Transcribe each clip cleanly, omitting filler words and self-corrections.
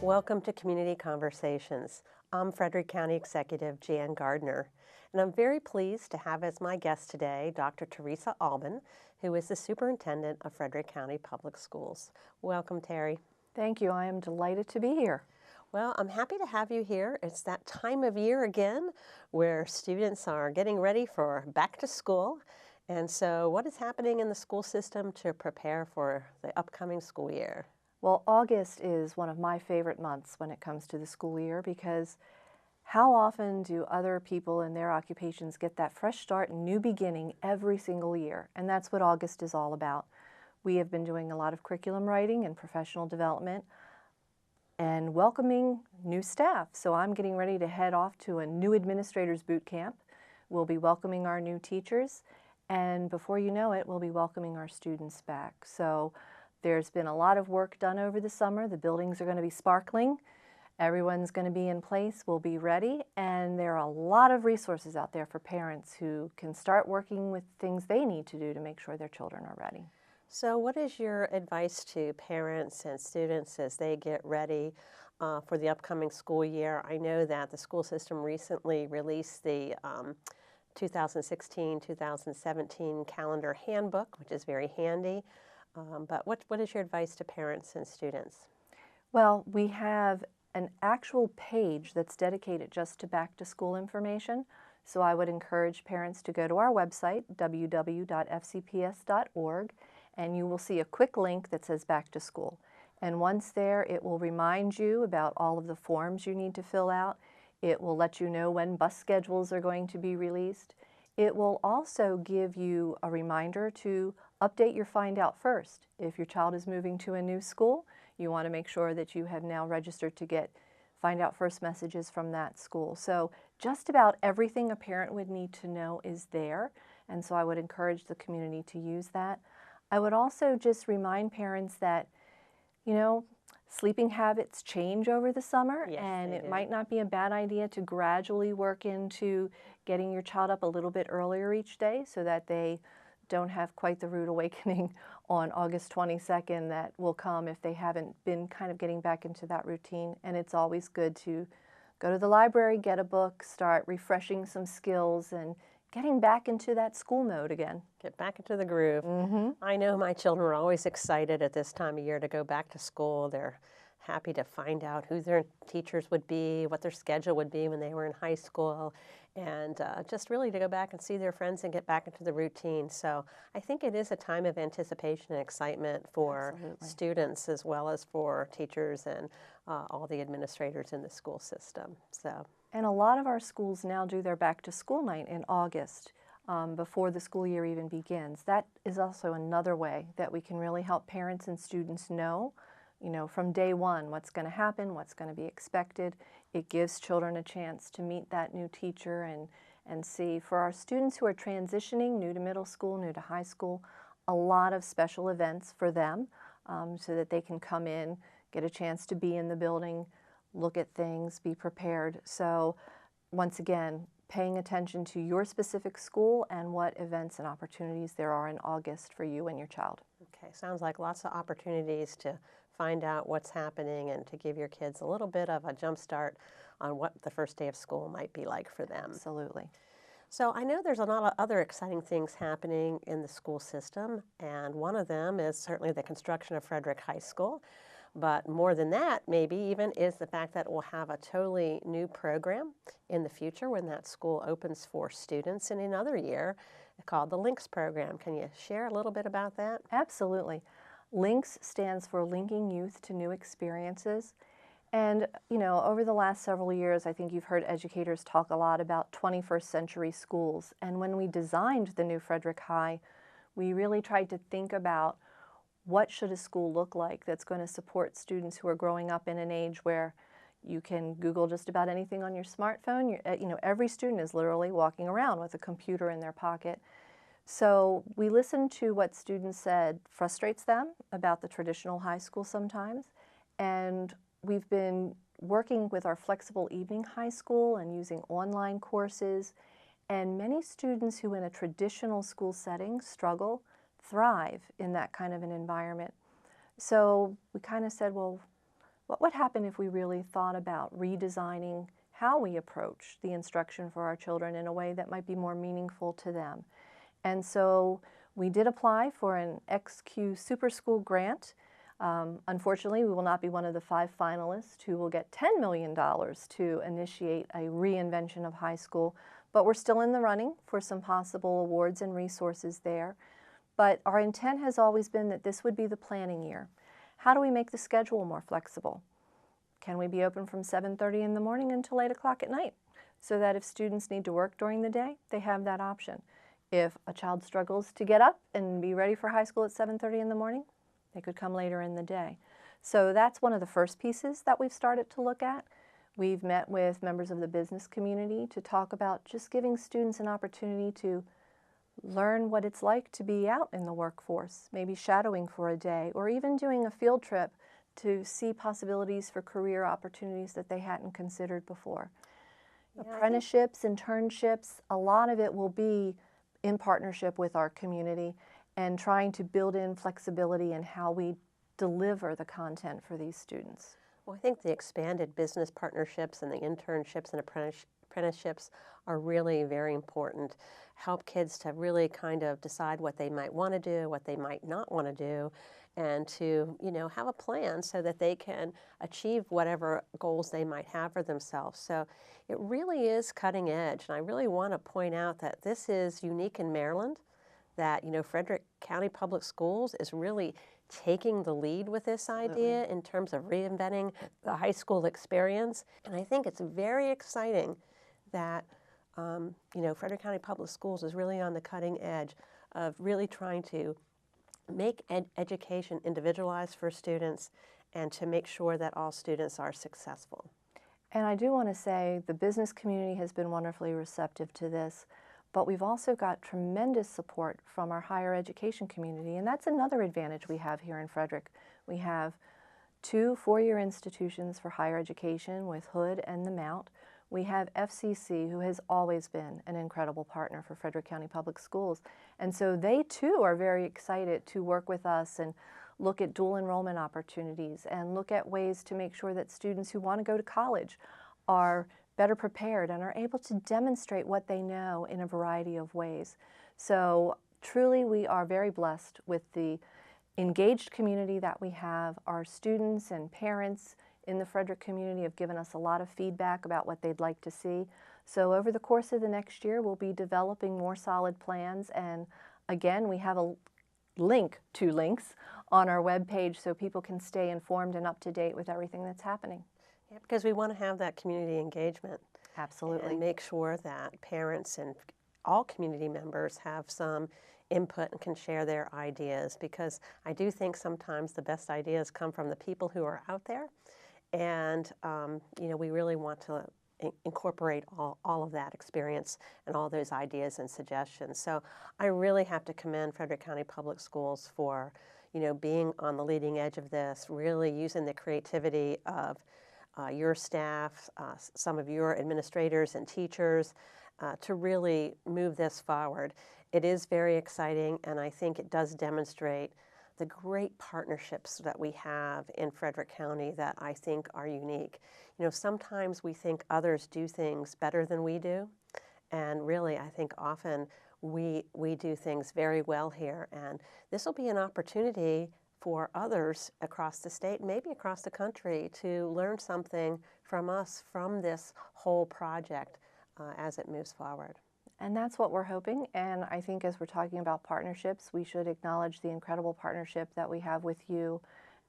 Welcome to Community Conversations. I'm Frederick County Executive Jan Gardner, and I'm very pleased to have as my guest today Dr. Theresa Alban, who is the Superintendent of Frederick County Public Schools. Welcome, Terry. Thank you. I am delighted to be here. Well, I'm happy to have you here. It's that time of year again where students are getting ready for back to school. And so what is happening in the school system to prepare for the upcoming school year? Well, August is one of my favorite months when it comes to the school year because how often do other people in their occupations get that fresh start and new beginning every single year? And that's what August is all about. We have been doing a lot of curriculum writing and professional development and welcoming new staff. So I'm getting ready to head off to a new administrators boot camp. We'll be welcoming our new teachers, and before you know it, we'll be welcoming our students back. So there's been a lot of work done over the summer. The buildings are going to be sparkling. Everyone's going to be in place. We'll be ready. And there are a lot of resources out there for parents who can start working with things they need to do to make sure their children are ready. So what is your advice to parents and students as they get ready for the upcoming school year? I know that the school system recently released the 2016-2017 calendar handbook, which is very handy. But what is your advice to parents and students? Well, we have an actual page that's dedicated just to back to school information. So I would encourage parents to go to our website, www.fcps.org, and you will see a quick link that says back to school. And once there, it will remind you about all of the forms you need to fill out. It will let you know when bus schedules are going to be released. It will also give you a reminder to update your Find Out First. If your child is moving to a new school, you want to make sure that you have now registered to get Find Out First messages from that school. So just about everything a parent would need to know is there, and so I would encourage the community to use that. I would also just remind parents that, you know, sleeping habits change over the summer, Yes, and it do. might not be a bad idea to gradually work into getting your child up a little bit earlier each day so that they don't have quite the rude awakening on August 22nd that will come if they haven't been kind of getting back into that routine. And it's always good to go to the library, get a book, start refreshing some skills, and getting back into that school mode again. Get back into the groove. I know my children are always excited at this time of year to go back to school. They're happy to find out who their teachers would be, what their schedule would be when they were in high school, and just really to go back and see their friends and get back into the routine. So I think it is a time of anticipation and excitement for students as well as for teachers and all the administrators in the school system. And a lot of our schools now do their back to school night in August before the school year even begins. That is also another way that we can really help parents and students know, you know, from day one what's going to happen, what's going to be expected. It gives children a chance to meet that new teacher and see. For our students who are transitioning, new to middle school, new to high school, a lot of special events for them so that they can come in, get a chance to be in the building, look at things, be prepared. So once again, paying attention to your specific school and what events and opportunities there are in August for you and your child. Okay, sounds like lots of opportunities to find out what's happening and to give your kids a little bit of a jump start on what the first day of school might be like for them. Absolutely. So I know there's a lot of other exciting things happening in the school system, and one of them is certainly the construction of Frederick High School. But more than that, maybe even, is the fact that we'll have a totally new program in the future when that school opens for students in another year called the LINKS program. Can you share a little bit about that? Absolutely. LINKS stands for Linking Youth to New Experiences. And, you know, over the last several years, I think you've heard educators talk a lot about 21st century schools. And when we designed the new Frederick High, we really tried to think about what should a school look like that's going to support students who are growing up in an age where you can Google just about anything on your smartphone. You know, every student is literally walking around with a computer in their pocket. So we listened to what students said frustrates them about the traditional high school sometimes, and we've been working with our flexible evening high school and using online courses, and many students who in a traditional school setting struggle thrive in that kind of an environment. So we kind of said, well, What would happen if we really thought about redesigning how we approach the instruction for our children in a way that might be more meaningful to them? And so we did apply for an XQ Super School grant. Unfortunately, we will not be one of the 5 finalists who will get $10 million to initiate a reinvention of high school, but we're still in the running for some possible awards and resources there. But our intent has always been that this would be the planning year. How do we make the schedule more flexible? Can we be open from 7:30 in the morning until 8 o'clock at night, so that if students need to work during the day, they have that option? If a child struggles to get up and be ready for high school at 7:30 in the morning, they could come later in the day. So that's one of the first pieces that we've started to look at. We've met with members of the business community to talk about just giving students an opportunity to learn what it's like to be out in the workforce, maybe shadowing for a day, or even doing a field trip to see possibilities for career opportunities that they hadn't considered before. Yeah, Apprenticeships, internships, a lot of it will be in partnership with our community and trying to build in flexibility in how we deliver the content for these students. Well, I think the expanded business partnerships and the internships and apprenticeships are really very important. Help kids to really kind of decide what they might want to do, what they might not want to do, and to, have a plan so that they can achieve whatever goals they might have for themselves. So it really is cutting edge. And I really want to point out that this is unique in Maryland, that, Frederick County Public Schools is really taking the lead with this idea in terms of reinventing the high school experience. And I think it's very exciting that, Frederick County Public Schools is really on the cutting edge of really trying to make education individualized for students and to make sure that all students are successful. And I do want to say the business community has been wonderfully receptive to this, but we've also got tremendous support from our higher education community, and that's another advantage we have here in Frederick. We have 2 four-year institutions for higher education with Hood and the Mount. We have FCC, who has always been an incredible partner for Frederick County Public Schools. And so they too are very excited to work with us and look at dual enrollment opportunities and look at ways to make sure that students who want to go to college are better prepared and are able to demonstrate what they know in a variety of ways. So truly we are very blessed with the engaged community that we have. Our students and parents in the Frederick community have given us a lot of feedback about what they'd like to see. So over the course of the next year, we'll be developing more solid plans. And again, we have a link, 2 links, on our webpage so people can stay informed and up to date with everything that's happening. Yeah, because we want to have that community engagement. Absolutely. And make sure that parents and all community members have some input and can share their ideas, because I do think sometimes the best ideas come from the people who are out there. And, we really want to incorporate all of that experience and all those ideas and suggestions. So I really have to commend Frederick County Public Schools for, being on the leading edge of this, really using the creativity of your staff, some of your administrators and teachers to really move this forward. It is very exciting, and I think it does demonstrate the great partnerships that we have in Frederick County that I think are unique. Sometimes we think others do things better than we do, and really I think often we do things very well here, and this will be an opportunity for others across the state, maybe across the country, to learn something from us from this whole project as it moves forward. And that's what we're hoping. And I think as we're talking about partnerships, we should acknowledge the incredible partnership that we have with you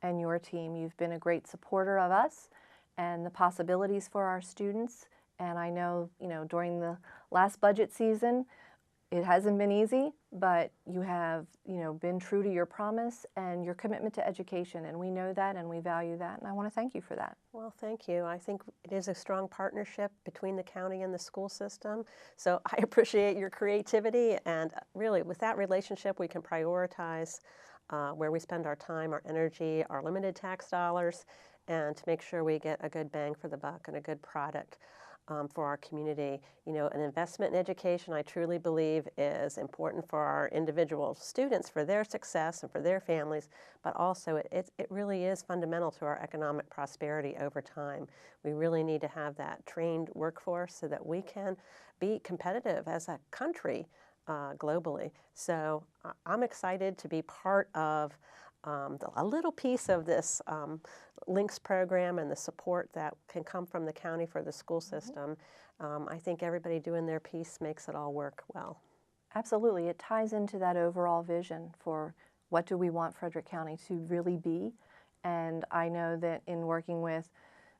and your team. You've been a great supporter of us and the possibilities for our students. And I know, during the last budget season, it hasn't been easy, but you have, been true to your promise and your commitment to education, and we know that and we value that, and I want to thank you for that. Well, thank you. I think it is a strong partnership between the county and the school system, so I appreciate your creativity, and really with that relationship we can prioritize where we spend our time, our energy, our limited tax dollars, and to make sure we get a good bang for the buck and a good product. for our community. You know, an investment in education, I truly believe, is important for our individual students, for their success and for their families, but also it really is fundamental to our economic prosperity over time. We really need to have that trained workforce so that we can be competitive as a country globally. So I'm excited to be part of a little piece of this Links program and the support that can come from the county for the school system. I think everybody doing their piece makes it all work well. Absolutely. It ties into that overall vision for what do we want Frederick County to really be. And I know that in working with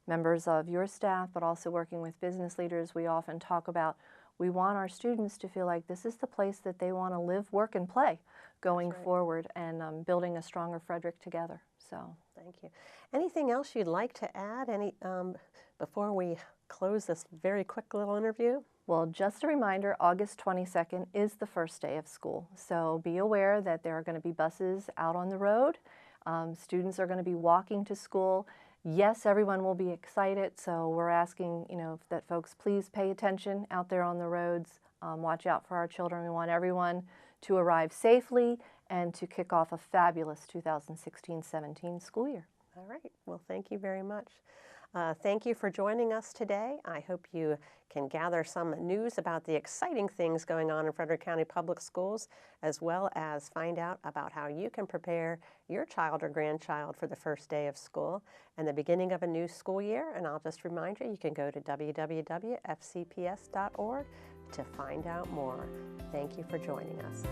members of your staff, but also working with business leaders, we often talk about we want our students to feel like this is the place that they want to live, work, and play going forward, and building a stronger Frederick together. So, thank you. Anything else you'd like to add before we close this very quick little interview? Well, just a reminder, August 22nd is the first day of school. So be aware that there are going to be buses out on the road. Students are going to be walking to school. Yes, everyone will be excited, so we're asking, that folks please pay attention out there on the roads. Watch out for our children. We want everyone to arrive safely and to kick off a fabulous 2016-17 school year. All right. Well, thank you very much. Thank you for joining us today. I hope you can gather some news about the exciting things going on in Frederick County Public Schools, as well as find out about how you can prepare your child or grandchild for the first day of school and the beginning of a new school year. And I'll just remind you, you can go to www.fcps.org to find out more. Thank you for joining us.